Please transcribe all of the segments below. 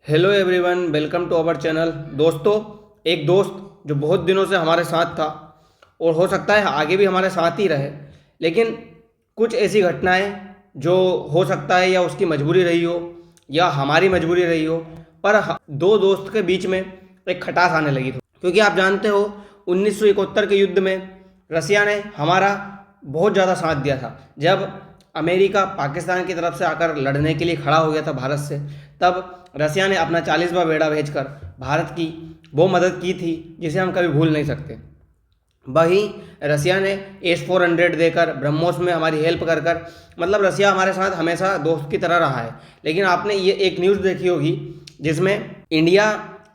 Hello everyone, welcome to our channel. दोस्तों, एक दोस्त जो बहुत दिनों से हमारे साथ था और हो सकता है आगे भी हमारे साथ ही रहे, लेकिन कुछ ऐसी घटनाएं जो हो सकता है या उसकी मजबूरी रही हो या हमारी मजबूरी रही हो, पर दो दोस्त के बीच में एक खटास आने लगी थी। क्योंकि आप जानते हो 1971 के युद्ध में रसिया ने हमारा बहुत ज़्यादा साथ दिया था। जब अमेरिका पाकिस्तान की तरफ से आकर लड़ने के लिए खड़ा हो गया था भारत से, तब रसिया ने अपना 40वां बेड़ा भेजकर भारत की वो मदद की थी जिसे हम कभी भूल नहीं सकते। वहीं रसिया ने S-400 देकर, ब्रह्मोस में हमारी हेल्प कर कर, मतलब रसिया हमारे साथ हमेशा दोस्त की तरह रहा है। लेकिन आपने ये एक न्यूज़ देखी होगी जिसमें इंडिया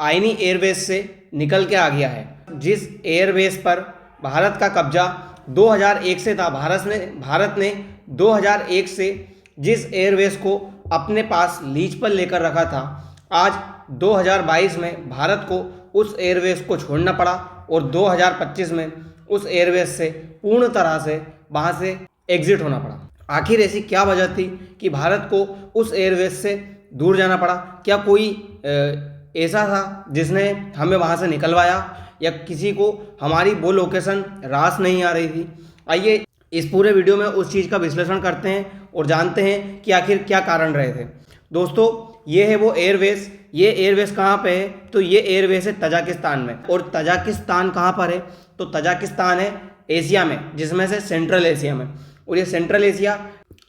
आईनी एयरबेस से निकल के आ गया है। जिस एयरबेस पर भारत का कब्जा 2001 से था, भारत ने 2001 से जिस एयरबेस को अपने पास लीज पर लेकर रखा था, आज 2022 में भारत को उस एयरबेस को छोड़ना पड़ा और 2025 में उस एयरबेस से पूर्ण तरह से वहाँ से एग्जिट होना पड़ा। आखिर ऐसी क्या वजह थी कि भारत को उस एयरबेस से दूर जाना पड़ा? क्या कोई ऐसा था जिसने हमें वहाँ से निकलवाया, या किसी को हमारी वो लोकेशन रास नहीं आ रही थी? आइए इस पूरे वीडियो में उस चीज़ का विश्लेषण करते हैं और जानते हैं कि आखिर क्या कारण रहे थे। दोस्तों, ये है वो एयरबेस। ये एयरबेस कहाँ पे है? तो ये एयरबेस है तजाकिस्तान में। और तजाकिस्तान कहाँ पर है? तो तजाकिस्तान है एशिया में, जिसमें से सेंट्रल एशिया में। और ये सेंट्रल एशिया,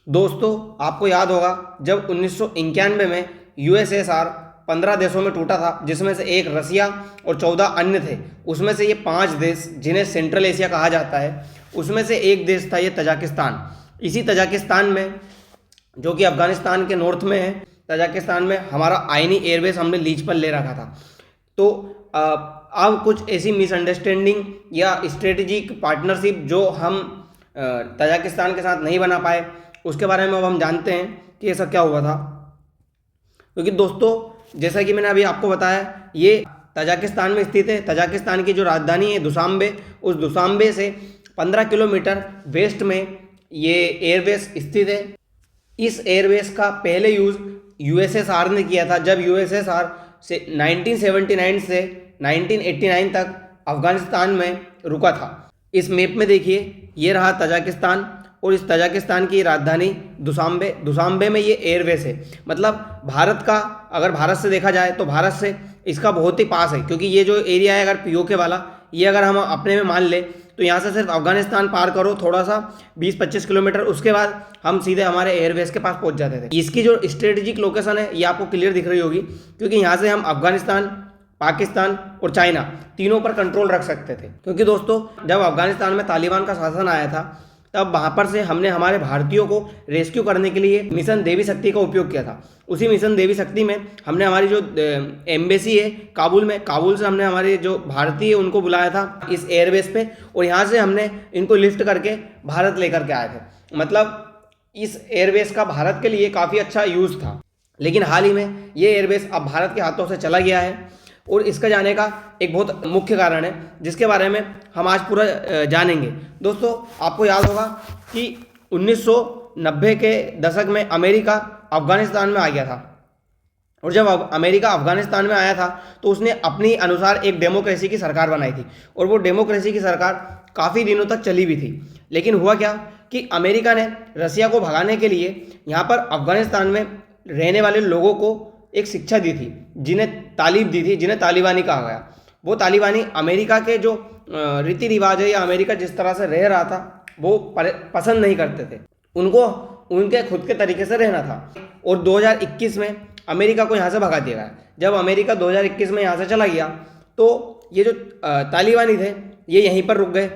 दोस्तों आपको याद होगा जब 1991 में USSR 15 देशों में टूटा था, जिसमें से एक रसिया और 14 अन्य थे। उसमें से ये 5 देश जिन्हें सेंट्रल एशिया कहा जाता है, उसमें से एक देश था ये तजाकिस्तान। इसी तजाकिस्तान में, जो कि अफगानिस्तान के नॉर्थ में है, तजाकिस्तान में हमारा आईनी एयरबेस हमने लीज पर ले रखा था। तो अब कुछ ऐसी मिसअंडरस्टैंडिंग या स्ट्रेटेजिक पार्टनरशिप जो हम तजाकिस्तान के साथ नहीं बना पाए, उसके बारे में अब हम जानते हैं कि ऐसा क्या हुआ था। क्योंकि दोस्तों, जैसा कि मैंने अभी आपको बताया, ये तजाकिस्तान में स्थित है। तजाकिस्तान की जो राजधानी है दुशांबे, उस दुशांबे से 15 किलोमीटर वेस्ट में ये एयरबेस स्थित है। इस एयरबेस का पहले यूज़ USSR ने किया था, जब USSR से 1979 से 1989 तक अफगानिस्तान में रुका था। इस मैप में देखिए, ये रहा तजाकिस्तान और इस तजाकिस्तान की राजधानी दुशांबे में ये एयरबेस है। मतलब भारत का, अगर भारत से देखा जाए तो भारत से इसका बहुत ही पास है। क्योंकि ये जो एरिया है, अगर POK वाला, ये अगर हम अपने में मान ले तो यहाँ से सिर्फ अफगानिस्तान पार करो थोड़ा सा 20-25 किलोमीटर, उसके बाद हम सीधे हमारे एयरबेस के पास पहुँच जाते थे। इसकी जो स्ट्रेटेजिक लोकेशन है ये आपको क्लियर दिख रही होगी, क्योंकि यहाँ से हम अफगानिस्तान, पाकिस्तान और चाइना तीनों पर कंट्रोल रख सकते थे। क्योंकि दोस्तों, जब अफगानिस्तान में तालिबान का शासन आया था, तब वहाँ पर से हमने हमारे भारतीयों को रेस्क्यू करने के लिए मिशन देवी शक्ति का उपयोग किया था। उसी मिशन देवी शक्ति में हमने हमारी जो एम्बेसी है काबुल में, काबुल से हमने हमारे जो भारतीय उनको बुलाया था इस एयरबेस पे, और यहाँ से हमने इनको लिफ्ट करके भारत लेकर के आए थे। मतलब इस एयरबेस का भारत के लिए काफ़ी अच्छा यूज़ था। लेकिन हाल ही में ये एयरबेस अब भारत के हाथों से चला गया है, और इसका जाने का एक बहुत मुख्य कारण है जिसके बारे में हम आज पूरा जानेंगे। दोस्तों, आपको याद होगा कि 1990 के दशक में अमेरिका अफगानिस्तान में आ गया था, और जब अमेरिका अफगानिस्तान में आया था तो उसने अपनी अनुसार एक डेमोक्रेसी की सरकार बनाई थी, और वो डेमोक्रेसी की सरकार काफ़ी दिनों तक चली भी थी। लेकिन हुआ क्या कि अमेरिका ने रसिया को भगाने के लिए यहाँ पर अफगानिस्तान में रहने वाले लोगों को एक शिक्षा दी थी, जिन्हें तालीम दी थी, जिन्हें तालिबानी कहा गया। वो तालिबानी अमेरिका के जो रीति रिवाज है या अमेरिका जिस तरह से रह रहा था वो पसंद नहीं करते थे। उनको उनके खुद के तरीके से रहना था, और 2021 में अमेरिका को यहाँ से भगा दिया गया। जब अमेरिका 2021 में यहाँ से चला गया तो ये जो तालिबानी थे ये यहीं पर रुक गए।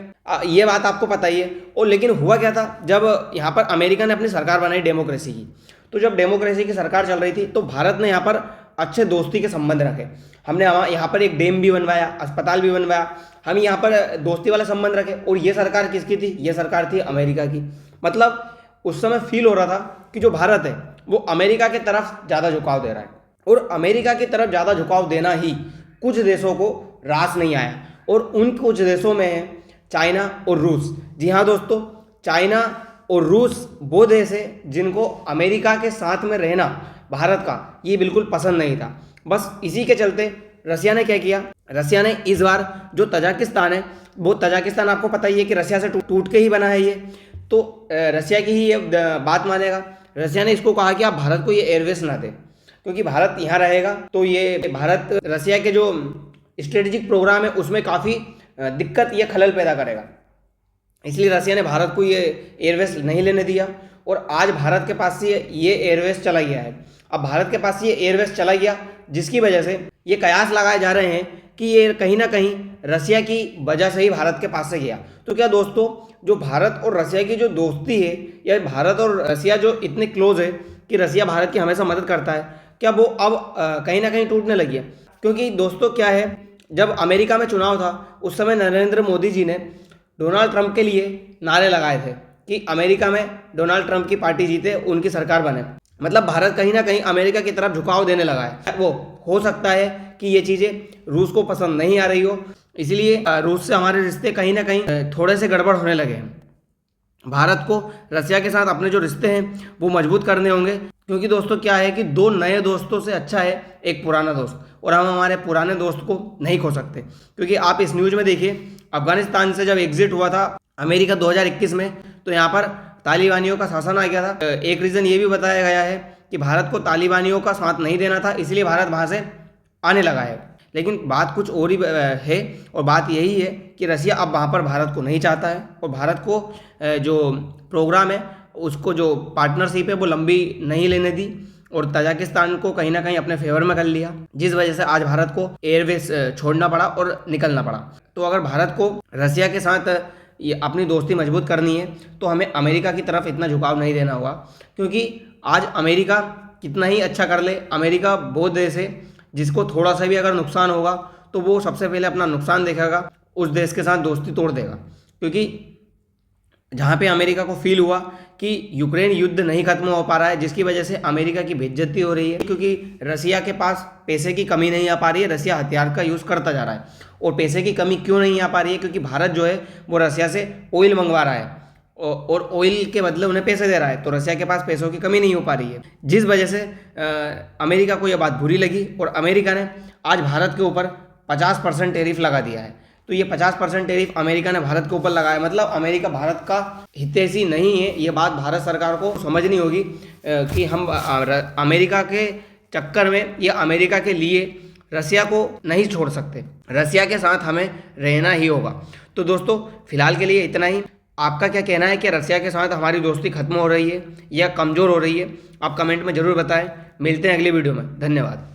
ये बात आपको पता ही है। और लेकिन हुआ क्या था, जब यहाँ पर अमेरिका ने अपनी सरकार बनाई डेमोक्रेसी की, तो जब डेमोक्रेसी की सरकार चल रही थी तो भारत ने यहाँ पर अच्छे दोस्ती के संबंध रखे। हमने यहाँ पर एक डैम भी बनवाया, अस्पताल भी बनवाया, हम यहाँ पर दोस्ती वाला संबंध रखे। और ये सरकार किसकी थी? ये सरकार थी अमेरिका की। मतलब उस समय फील हो रहा था कि जो भारत है वो अमेरिका की तरफ ज़्यादा झुकाव दे रहा है, और अमेरिका की तरफ ज़्यादा झुकाव देना ही कुछ देशों को रास नहीं आया। और उन कुछ देशों में है चाइना और रूस। जी हाँ दोस्तों, चाइना और रूस वो देश है जिनको अमेरिका के साथ में रहना भारत का ये बिल्कुल पसंद नहीं था। बस इसी के चलते रसिया ने क्या किया, रसिया ने इस बार जो तजाकिस्तान है, वो तजाकिस्तान आपको पता ही है कि रसिया से टूट के ही बना है ये, तो रसिया की ही ये बात मानेगा। रसिया ने इसको कहा कि आप भारत को ये एयरवेस ना दे, क्योंकि भारत यहाँ रहेगा तो ये भारत रसिया के जो स्ट्रेटेजिक प्रोग्राम है उसमें काफ़ी दिक्कत या खलल पैदा करेगा। इसलिए रसिया ने भारत को ये एयरवेस नहीं लेने दिया और आज भारत के पास से ये एयरवेस चला गया है। अब भारत के पास ये एयरवेस चला गया, जिसकी वजह से ये कयास लगाए जा रहे हैं कि ये कहीं ना कहीं रसिया की वजह से ही भारत के पास से गया। तो क्या दोस्तों, जो भारत और रसिया की जो दोस्ती है, या भारत और रसिया जो इतने क्लोज है कि रसिया भारत की हमेशा मदद करता है, क्या वो अब कहीं ना कहीं टूटने लगी है? क्योंकि दोस्तों क्या है, जब अमेरिका में चुनाव था उस समय नरेंद्र मोदी जी ने डोनाल्ड ट्रंप के लिए नारे लगाए थे कि अमेरिका में डोनाल्ड ट्रंप की पार्टी जीते, उनकी सरकार बने। मतलब भारत कहीं ना कहीं अमेरिका की तरफ झुकाव देने लगा है। वो हो सकता है कि ये चीज़ें रूस को पसंद नहीं आ रही हो, इसलिए रूस से हमारे रिश्ते कहीं ना कहीं थोड़े से गड़बड़ होने लगे हैं। भारत को रसिया के साथ अपने जो रिश्ते हैं वो मजबूत करने होंगे, क्योंकि दोस्तों क्या है कि दो नए दोस्तों से अच्छा है एक पुराना दोस्त, और हम हमारे पुराने दोस्त को नहीं खो सकते। क्योंकि आप इस न्यूज़ में देखिए, अफगानिस्तान से जब एग्जिट हुआ था अमेरिका 2021 में, तो यहाँ पर तालिबानियों का शासन आ गया था। एक रीज़न ये भी बताया गया है कि भारत को तालिबानियों का साथ नहीं देना था, इसलिए भारत वहाँ से आने लगा है। लेकिन बात कुछ और ही है, और बात यही है कि रसिया अब वहाँ पर भारत को नहीं चाहता है, और भारत को जो प्रोग्राम है उसको, जो पार्टनरशिप है, वो लंबी नहीं लेने दी और तजाकिस्तान को कहीं ना कहीं अपने फेवर में कर लिया, जिस वजह से आज भारत को एयरवेज छोड़ना पड़ा और निकलना पड़ा। तो अगर भारत को रसिया के साथ ये अपनी दोस्ती मजबूत करनी है तो हमें अमेरिका की तरफ इतना झुकाव नहीं देना होगा, क्योंकि आज अमेरिका कितना ही अच्छा कर ले, अमेरिका वो देश है जिसको थोड़ा सा भी अगर नुकसान होगा तो वो सबसे पहले अपना नुकसान देखेगा, उस देश के साथ दोस्ती तोड़ देगा। क्योंकि जहाँ पे अमेरिका को फील हुआ कि यूक्रेन युद्ध नहीं खत्म हो पा रहा है, जिसकी वजह से अमेरिका की बेइज्जती हो रही है, क्योंकि रसिया के पास पैसे की कमी नहीं आ पा रही है, रसिया हथियार का यूज़ करता जा रहा है। और पैसे की कमी क्यों नहीं आ पा रही है? क्योंकि भारत जो है वो रसिया से ऑयल मंगवा रहा है और ऑयल के बदले उन्हें पैसे दे रहा है, तो रसिया के पास पैसों की कमी नहीं हो पा रही है, जिस वजह से अमेरिका को यह बात बुरी लगी और अमेरिका ने आज भारत के ऊपर 50% टैरिफ लगा दिया है। तो ये 50% टैरिफ अमेरिका ने भारत के ऊपर लगाया, मतलब अमेरिका भारत का हितैषी नहीं है। ये बात भारत सरकार को समझनी होगी कि हम अमेरिका के चक्कर में या अमेरिका के लिए रसिया को नहीं छोड़ सकते, रसिया के साथ हमें रहना ही होगा। तो दोस्तों फिलहाल के लिए इतना ही। आपका क्या कहना है कि रसिया के साथ हमारी दोस्ती खत्म हो रही है या कमज़ोर हो रही है? आप कमेंट में ज़रूर बताएं। मिलते हैं अगली वीडियो में। धन्यवाद।